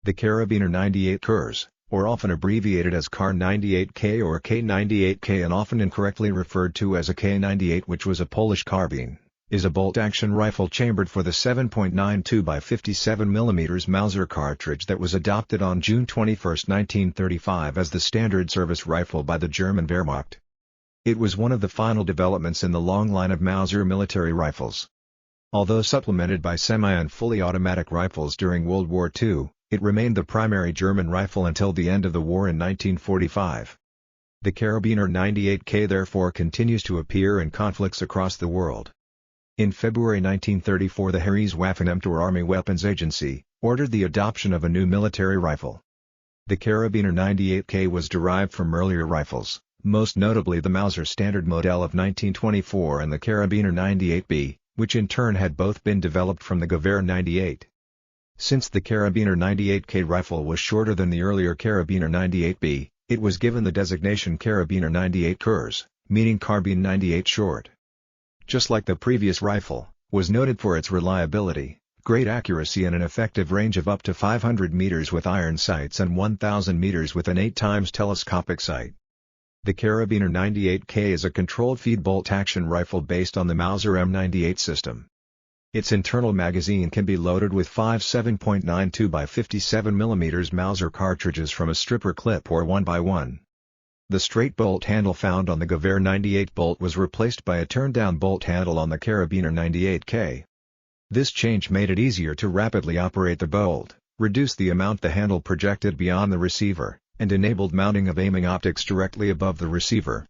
The Karabiner 98K, or often abbreviated as Kar 98K or K98K and often incorrectly referred to as a K98, which was a Polish carbine, is a bolt-action rifle chambered for the 7.92 by 57 mm Mauser cartridge that was adopted on June 21, 1935 as the standard service rifle by the German Wehrmacht. It was one of the final developments in the long line of Mauser military rifles. Although supplemented by semi- and fully automatic rifles during World War II, it remained the primary German rifle until the end of the war in 1945. The Karabiner 98K therefore continues to appear in conflicts across the world. In February 1934 the Heereswaffenamt or Army Weapons Agency, ordered the adoption of a new military rifle. The Karabiner 98K was derived from earlier rifles, most notably the Mauser Standard Modell of 1924 and the Karabiner 98B, which in turn had both been developed from the Gewehr 98. Since the Karabiner 98K rifle was shorter than the earlier Karabiner 98B, it was given the designation Karabiner 98K, meaning carbine 98 short. Just like the previous rifle, was noted for its reliability, great accuracy and an effective range of up to 500 meters with iron sights and 1,000 meters with an 8x telescopic sight. The Karabiner 98K is a controlled feed bolt-action rifle based on the Mauser M98 system. Its internal magazine can be loaded with 5 7.92 by 57 mm Mauser cartridges from a stripper clip or 1x1. The straight bolt handle found on the Gewehr 98 bolt was replaced by a turn-down bolt handle on the Karabiner 98K. This change made it easier to rapidly operate the bolt, reduced the amount the handle projected beyond the receiver, and enabled mounting of aiming optics directly above the receiver.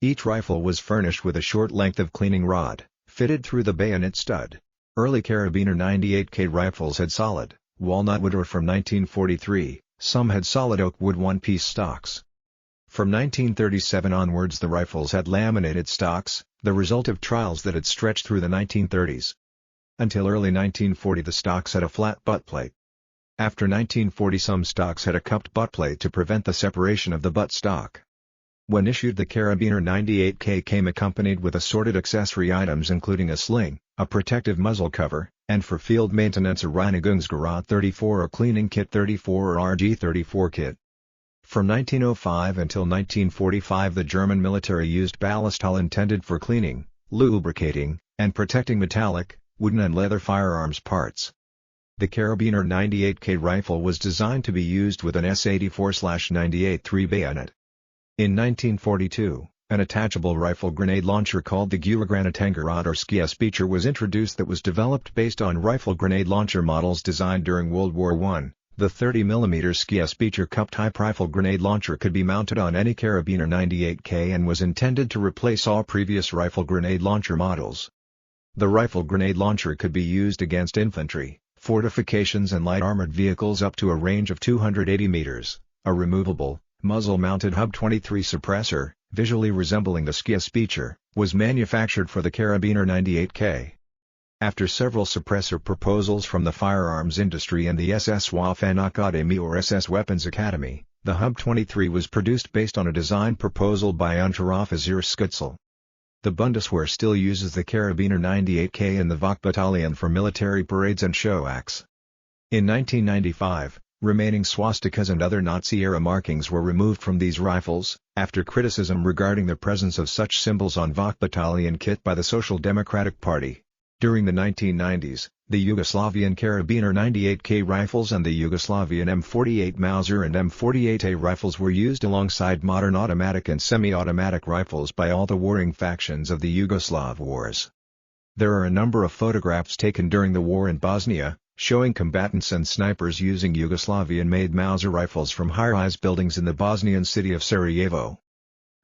Each rifle was furnished with a short length of cleaning rod, fitted through the bayonet stud. Early Karabiner 98K rifles had solid, walnut wood or from 1943, some had solid oak wood one-piece stocks. From 1937 onwards the rifles had laminated stocks, the result of trials that had stretched through the 1930s. Until early 1940 the stocks had a flat buttplate. After 1940 some stocks had a cupped buttplate to prevent the separation of the butt stock. When issued the Karabiner 98K came accompanied with assorted accessory items including a sling, a protective muzzle cover, and for field maintenance a Reinigungsgerät 34 or cleaning kit 34 or RG 34 kit. From 1905 until 1945 the German military used ballast hull intended for cleaning, lubricating, and protecting metallic, wooden and leather firearms parts. The Karabiner 98K rifle was designed to be used with an S84/98-3 bayonet. In 1942, an attachable rifle grenade launcher called the Gulagranatengerät or Skiespeicher was introduced that was developed based on rifle grenade launcher models designed during World War I. The 30mm Skiespeicher cup-type rifle grenade launcher could be mounted on any Karabiner 98K and was intended to replace all previous rifle grenade launcher models. The rifle grenade launcher could be used against infantry, fortifications and light armored vehicles up to a range of 280 meters. A removable, muzzle-mounted Hub 23 suppressor, visually resembling the Skiespeicher, was manufactured for the Karabiner 98K. After several suppressor proposals from the firearms industry and the SS Waffenakademie or SS Weapons Academy, the Hub 23 was produced based on a design proposal by Unteroffizier Schutzel. The Bundeswehr still uses the Karabiner 98K in the Wachbataillon for military parades and show acts. In 1995, remaining swastikas and other Nazi-era markings were removed from these rifles, after criticism regarding the presence of such symbols on Wachbataillon kit by the Social Democratic Party. During the 1990s, the Yugoslavian Karabiner 98K rifles and the Yugoslavian M48 Mauser and M48A rifles were used alongside modern automatic and semi-automatic rifles by all the warring factions of the Yugoslav wars. There are a number of photographs taken during the war in Bosnia, showing combatants and snipers using Yugoslavian-made Mauser rifles from high-rise buildings in the Bosnian city of Sarajevo.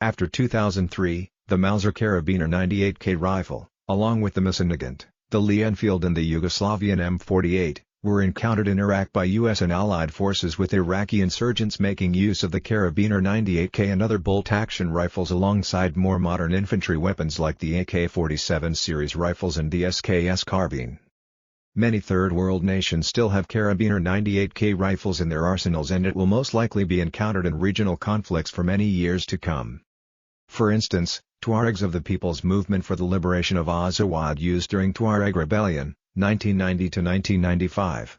After 2003, the Mauser Karabiner 98K rifle, along with the Massenagant, the Lee Enfield and the Yugoslavian M48, were encountered in Iraq by U.S. and Allied forces with Iraqi insurgents making use of the Karabiner 98K and other bolt-action rifles alongside more modern infantry weapons like the AK-47 series rifles and the SKS carbine. Many Third World nations still have Karabiner 98K rifles in their arsenals and it will most likely be encountered in regional conflicts for many years to come. For instance, Tuaregs of the People's Movement for the Liberation of Azawad used during Tuareg Rebellion, 1990 to 1995.